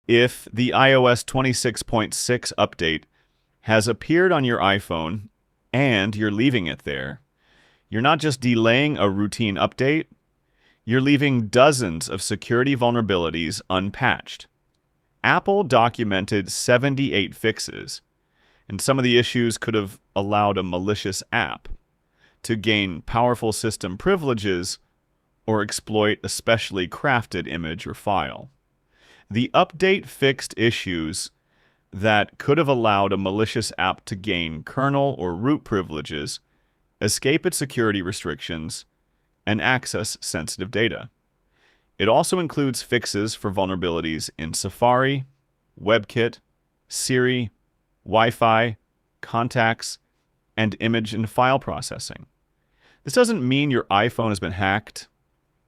If the iOS 26.6 update has appeared on your iPhone and you're leaving it there, you're not just delaying a routine update, you're leaving dozens of security vulnerabilities unpatched. Apple documented 78 fixes, and some of the issues could have allowed a malicious app to gain powerful system privileges or exploit a specially crafted image or file. The update fixed issues that could have allowed a malicious app to gain kernel or root privileges, escape its security restrictions, and access sensitive data. It also includes fixes for vulnerabilities in Safari, WebKit, Siri, Wi-Fi, contacts, and image and file processing. This doesn't mean your iPhone has been hacked,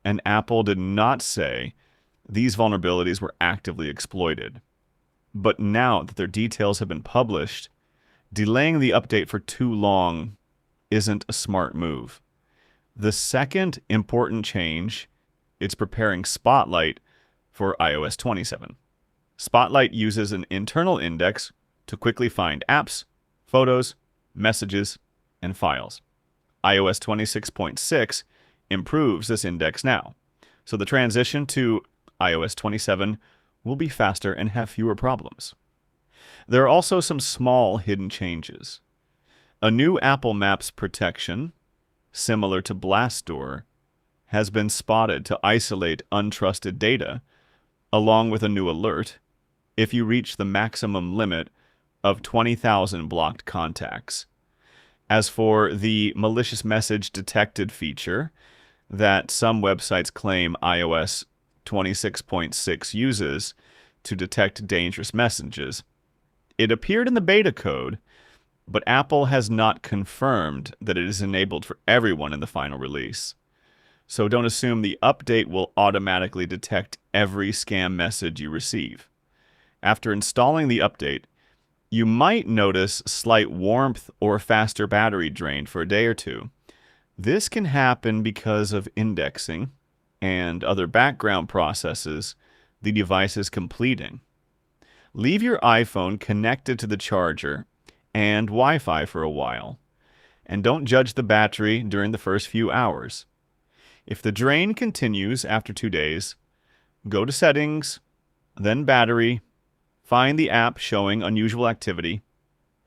and Apple did not say these vulnerabilities were actively exploited. But now that their details have been published, delaying the update for too long isn't a smart move. The second important change is preparing Spotlight for iOS 27. Spotlight uses an internal index to quickly find apps, photos, messages, and files. iOS 26.6 improves this index now, so the transition to iOS 27 will be faster and have fewer problems. There are also some small hidden changes. A new Apple Maps protection, similar to Blast Door, has been spotted to isolate untrusted data, along with a new alert if you reach the maximum limit of 20,000 blocked contacts. As for the Malicious Message Detected feature that some websites claim iOS 26.6 uses to detect dangerous messages, it appeared in the beta code, but Apple has not confirmed that it is enabled for everyone in the final release. So don't assume the update will automatically detect every scam message you receive. After installing the update, you might notice slight warmth or faster battery drain for a day or two. This can happen because of indexing and other background processes the device is completing. Leave your iPhone connected to the charger and Wi-Fi for a while, and don't judge the battery during the first few hours. If the drain continues after 2 days, go to Settings, then Battery, find the app showing unusual activity,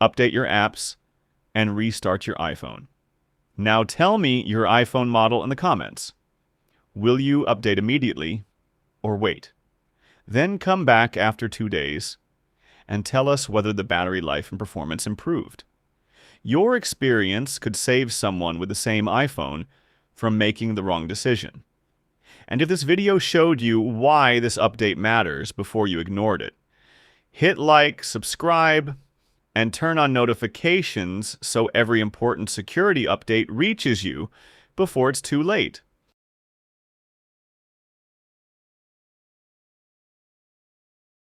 update your apps, and restart your iPhone. Now tell me your iPhone model in the comments. Will you update immediately or wait? Then come back after 2 days and tell us whether the battery life and performance improved. Your experience could save someone with the same iPhone from making the wrong decision. And if this video showed you why this update matters before you ignored it, hit like, subscribe, and turn on notifications so every important security update reaches you before it's too late.